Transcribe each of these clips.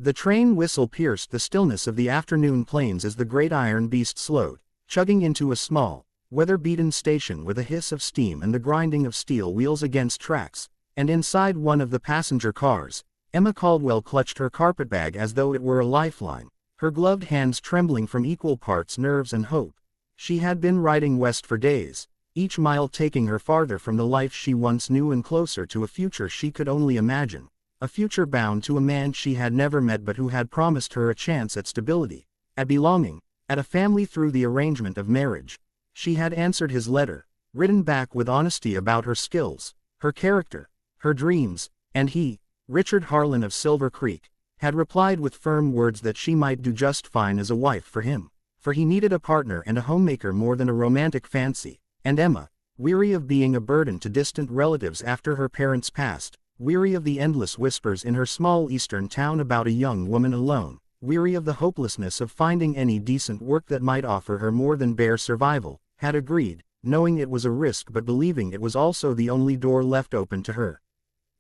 The train whistle pierced the stillness of the afternoon plains as the great iron beast slowed, chugging into a small, weather-beaten station with a hiss of steam and the grinding of steel wheels against tracks, and inside one of the passenger cars, Emma Caldwell clutched her carpetbag as though it were a lifeline, her gloved hands trembling from equal parts nerves and hope. She had been riding west for days, each mile taking her farther from the life she once knew and closer to a future she could only imagine, a future bound to a man she had never met but who had promised her a chance at stability, at belonging, at a family through the arrangement of marriage. She had answered his letter, written back with honesty about her skills, her character, her dreams, and he, Richard Harlan of Silver Creek, had replied with firm words that she might do just fine as a wife for him, for he needed a partner and a homemaker more than a romantic fancy, and Emma, weary of being a burden to distant relatives after her parents passed, weary of the endless whispers in her small eastern town about a young woman alone, weary of the hopelessness of finding any decent work that might offer her more than bare survival, had agreed, knowing it was a risk but believing it was also the only door left open to her.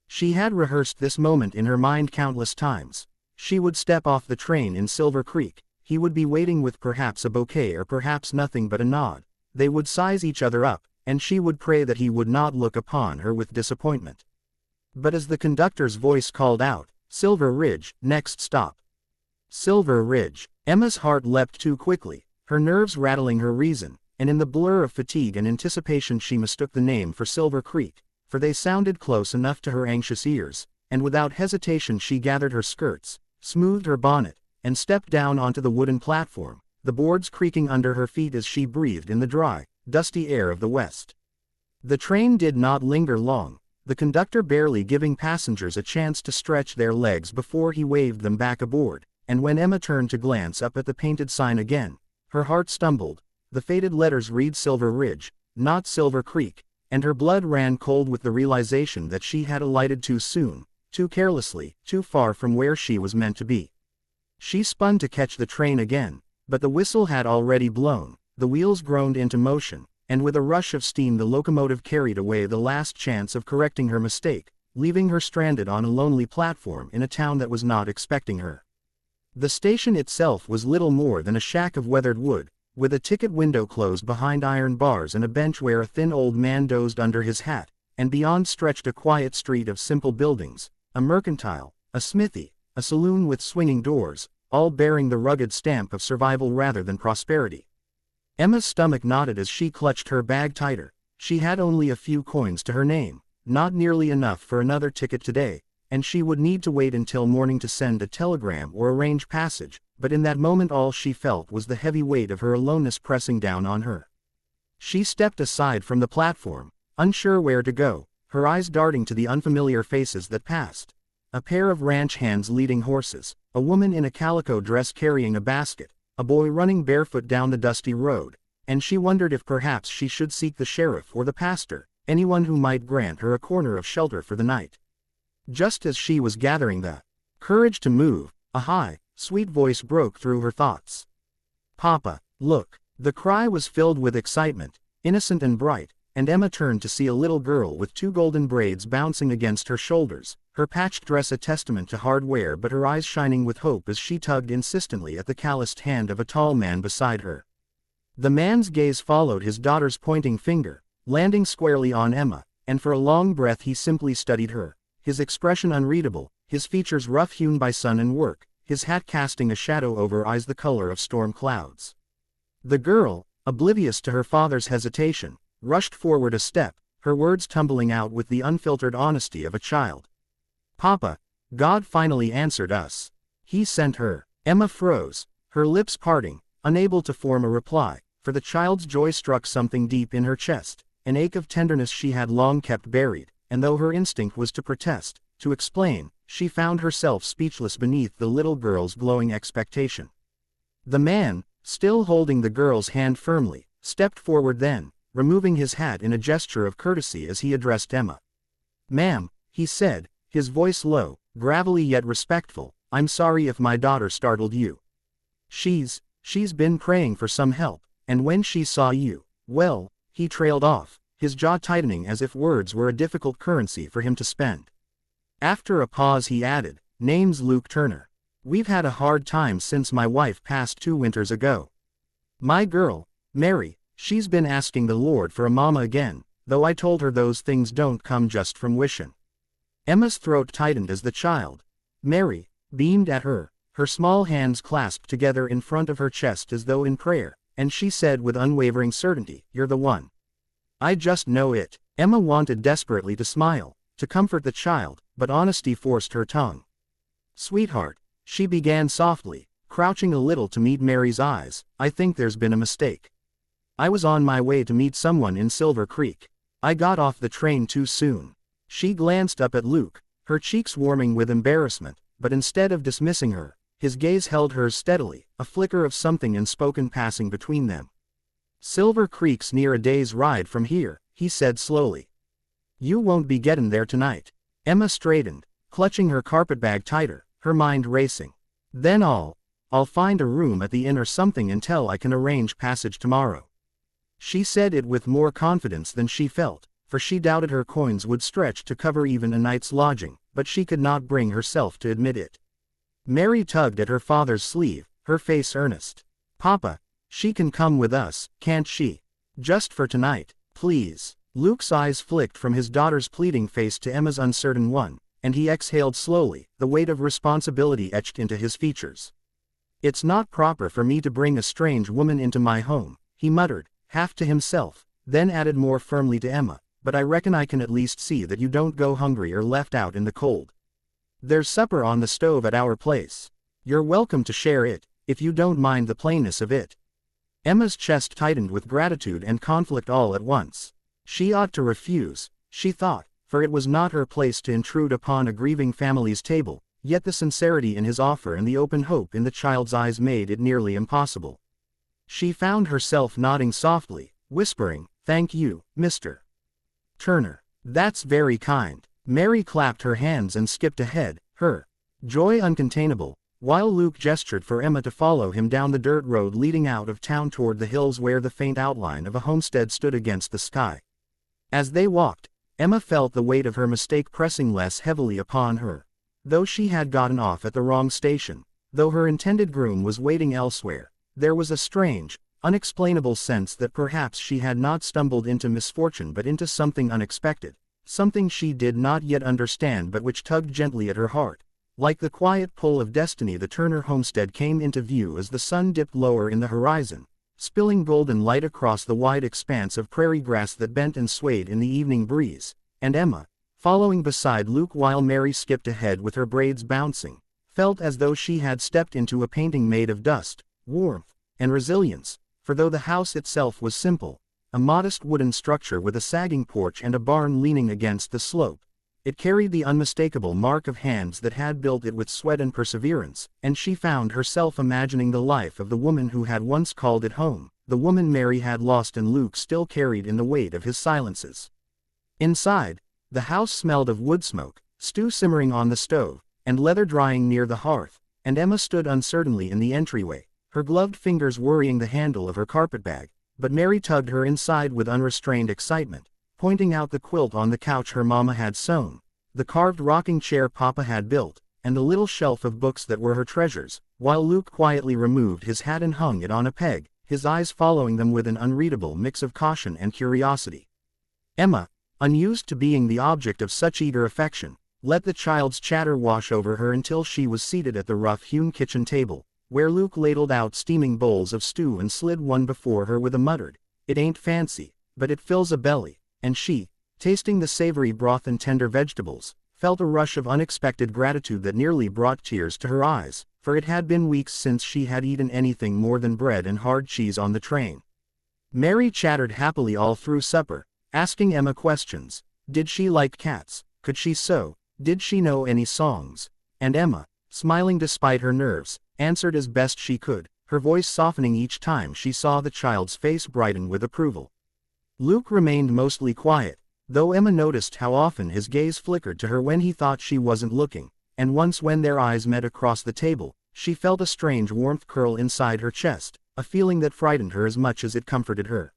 She had rehearsed this moment in her mind countless times. She would step off the train in Silver Creek, he would be waiting with perhaps a bouquet or perhaps nothing but a nod, they would size each other up, and she would pray that he would not look upon her with disappointment. But as the conductor's voice called out, "Silver Ridge, next stop." Silver Ridge. Emma's heart leapt too quickly, her nerves rattling her reason, and in the blur of fatigue and anticipation she mistook the name for Silver Creek, for they sounded close enough to her anxious ears, and without hesitation she gathered her skirts, smoothed her bonnet, and stepped down onto the wooden platform, the boards creaking under her feet as she breathed in the dry, dusty air of the west. The train did not linger long, the conductor barely giving passengers a chance to stretch their legs before he waved them back aboard, and when Emma turned to glance up at the painted sign again, her heart stumbled. The faded letters read Silver Ridge, not Silver Creek, and her blood ran cold with the realization that she had alighted too soon, too carelessly, too far from where she was meant to be. She spun to catch the train again, but the whistle had already blown, the wheels groaned into motion, and with a rush of steam the locomotive carried away the last chance of correcting her mistake, leaving her stranded on a lonely platform in a town that was not expecting her. The station itself was little more than a shack of weathered wood, with a ticket window closed behind iron bars and a bench where a thin old man dozed under his hat, and beyond stretched a quiet street of simple buildings, a mercantile, a smithy, a saloon with swinging doors, all bearing the rugged stamp of survival rather than prosperity. Emma's stomach knotted as she clutched her bag tighter. She had only a few coins to her name, not nearly enough for another ticket today, and she would need to wait until morning to send a telegram or arrange passage, but in that moment all she felt was the heavy weight of her aloneness pressing down on her. She stepped aside from the platform, unsure where to go, her eyes darting to the unfamiliar faces that passed. A pair of ranch hands leading horses, a woman in a calico dress carrying a basket, a boy running barefoot down the dusty road, and she wondered if perhaps she should seek the sheriff or the pastor, anyone who might grant her a corner of shelter for the night. Just as she was gathering the courage to move, a high, sweet voice broke through her thoughts. "Papa, look!" The cry was filled with excitement, innocent and bright, and Emma turned to see a little girl with two golden braids bouncing against her shoulders, her patched dress a testament to hard wear but her eyes shining with hope as she tugged insistently at the calloused hand of a tall man beside her. The man's gaze followed his daughter's pointing finger, landing squarely on Emma, and for a long breath he simply studied her, his expression unreadable, his features rough-hewn by sun and work, his hat casting a shadow over eyes the color of storm clouds. The girl, oblivious to her father's hesitation, rushed forward a step, her words tumbling out with the unfiltered honesty of a child. "Papa, God finally answered us. He sent her." Emma froze, her lips parting, unable to form a reply, for the child's joy struck something deep in her chest, an ache of tenderness she had long kept buried, and though her instinct was to protest, to explain, she found herself speechless beneath the little girl's glowing expectation. The man, still holding the girl's hand firmly, stepped forward then, removing his hat in a gesture of courtesy as he addressed Emma. "Ma'am," he said, his voice low, gravelly yet respectful, "I'm sorry if my daughter startled you. She's been praying for some help, and when she saw you, well," he trailed off, his jaw tightening as if words were a difficult currency for him to spend. After a pause he added, "Name's Luke Turner." We've had a hard time since my wife passed 2 winters ago. My girl, Mary, she's been asking the Lord for a mama again, though I told her those things don't come just from wishin'." Emma's throat tightened as the child, Mary, beamed at her, her small hands clasped together in front of her chest as though in prayer, and she said with unwavering certainty, "You're the one. I just know it." Emma wanted desperately to smile, to comfort the child, but honesty forced her tongue. "Sweetheart," she began softly, crouching a little to meet Mary's eyes, "I think there's been a mistake. I was on my way to meet someone in Silver Creek. I got off the train too soon." She glanced up at Luke, her cheeks warming with embarrassment, but instead of dismissing her, his gaze held hers steadily, a flicker of something unspoken passing between them. "Silver Creek's near a day's ride from here," he said slowly. "You won't be getting there tonight." Emma straightened, clutching her carpetbag tighter, her mind racing. "Then I'll find a room at the inn or something until I can arrange passage tomorrow." She said it with more confidence than she felt, for she doubted her coins would stretch to cover even a night's lodging, but she could not bring herself to admit it. Mary tugged at her father's sleeve, her face earnest. "Papa, she can come with us, can't she? Just for tonight, please." Luke's eyes flicked from his daughter's pleading face to Emma's uncertain one, and he exhaled slowly, the weight of responsibility etched into his features. "It's not proper for me to bring a strange woman into my home," he muttered, half to himself, then added more firmly to Emma, "but I reckon I can at least see that you don't go hungry or left out in the cold. There's supper on the stove at our place. You're welcome to share it, if you don't mind the plainness of it." Emma's chest tightened with gratitude and conflict all at once. She ought to refuse, she thought, for it was not her place to intrude upon a grieving family's table, yet the sincerity in his offer and the open hope in the child's eyes made it nearly impossible. She found herself nodding softly, whispering, "Thank you, Mr. Turner. That's very kind." Mary clapped her hands and skipped ahead, her joy uncontainable, while Luke gestured for Emma to follow him down the dirt road leading out of town toward the hills where the faint outline of a homestead stood against the sky. As they walked, Emma felt the weight of her mistake pressing less heavily upon her. Though she had gotten off at the wrong station, though her intended groom was waiting elsewhere, there was a strange, unexplainable sense that perhaps she had not stumbled into misfortune but into something unexpected, something she did not yet understand but which tugged gently at her heart. Like the quiet pull of destiny, the Turner homestead came into view as the sun dipped lower in the horizon, spilling golden light across the wide expanse of prairie grass that bent and swayed in the evening breeze, and Emma, following beside Luke while Mary skipped ahead with her braids bouncing, felt as though she had stepped into a painting made of dust, warmth, and resilience, for though the house itself was simple, a modest wooden structure with a sagging porch and a barn leaning against the slope, it carried the unmistakable mark of hands that had built it with sweat and perseverance, and she found herself imagining the life of the woman who had once called it home, the woman Mary had lost and Luke still carried in the weight of his silences. Inside, the house smelled of wood smoke, stew simmering on the stove, and leather drying near the hearth, and Emma stood uncertainly in the entryway, her gloved fingers worrying the handle of her carpetbag, but Mary tugged her inside with unrestrained excitement, pointing out the quilt on the couch her mama had sewn, the carved rocking chair Papa had built, and the little shelf of books that were her treasures, while Luke quietly removed his hat and hung it on a peg, his eyes following them with an unreadable mix of caution and curiosity. Emma, unused to being the object of such eager affection, let the child's chatter wash over her until she was seated at the rough-hewn kitchen table, where Luke ladled out steaming bowls of stew and slid one before her with a muttered, "It ain't fancy, but it fills a belly," and she, tasting the savory broth and tender vegetables, felt a rush of unexpected gratitude that nearly brought tears to her eyes, for it had been weeks since she had eaten anything more than bread and hard cheese on the train. Mary chattered happily all through supper, asking Emma questions. Did she like cats? Could she sew? Did she know any songs? And Emma, smiling despite her nerves, answered as best she could, her voice softening each time she saw the child's face brighten with approval. Luke remained mostly quiet, though Emma noticed how often his gaze flickered to her when he thought she wasn't looking, and once when their eyes met across the table, she felt a strange warmth curl inside her chest, a feeling that frightened her as much as it comforted her.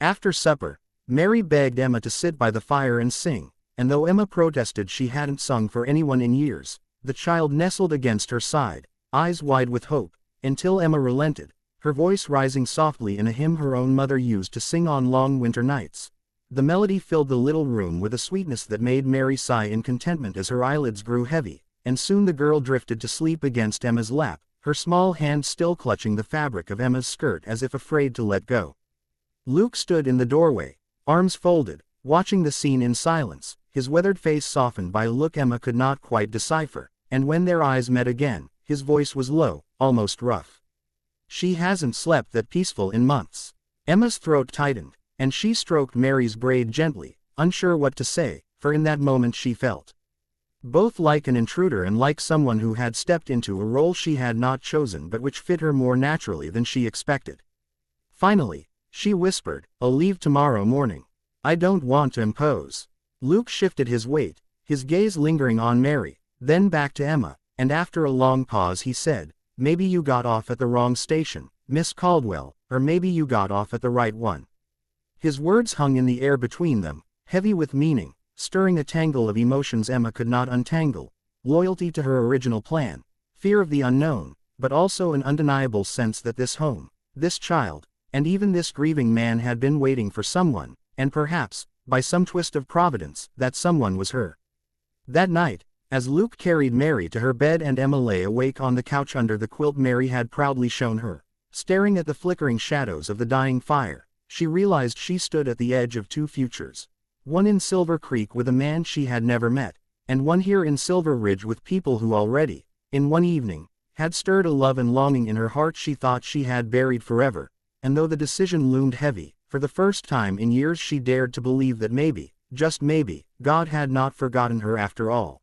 After supper, Mary begged Emma to sit by the fire and sing, and though Emma protested she hadn't sung for anyone in years, The child nestled against her side, eyes wide with hope, until Emma relented, her voice rising softly in a hymn her own mother used to sing on long winter nights. The melody filled the little room with a sweetness that made Mary sigh in contentment as her eyelids grew heavy, and soon the girl drifted to sleep against Emma's lap, her small hand still clutching the fabric of Emma's skirt as if afraid to let go. Luke stood in the doorway, arms folded, watching the scene in silence, his weathered face softened by a look Emma could not quite decipher, and when their eyes met again, his voice was low, almost rough. "She hasn't slept that peaceful in months." Emma's throat tightened, and she stroked Mary's braid gently, unsure what to say, for in that moment she felt both like an intruder and like someone who had stepped into a role she had not chosen but which fit her more naturally than she expected. Finally, she whispered, "I'll leave tomorrow morning. I don't want to impose." Luke shifted his weight, his gaze lingering on Mary, then back to Emma, and after a long pause he said, "Maybe you got off at the wrong station, Miss Caldwell, or maybe you got off at the right one." His words hung in the air between them, heavy with meaning, stirring a tangle of emotions Emma could not untangle: loyalty to her original plan, fear of the unknown, but also an undeniable sense that this home, this child, and even this grieving man had been waiting for someone, and perhaps, by some twist of providence, that someone was her. That night, as Luke carried Mary to her bed and Emma lay awake on the couch under the quilt Mary had proudly shown her, staring at the flickering shadows of the dying fire, she realized she stood at the edge of two futures. One in Silver Creek with a man she had never met, and one here in Silver Ridge with people who already, in one evening, had stirred a love and longing in her heart she thought she had buried forever, and though the decision loomed heavy, for the first time in years she dared to believe that maybe, just maybe, God had not forgotten her after all.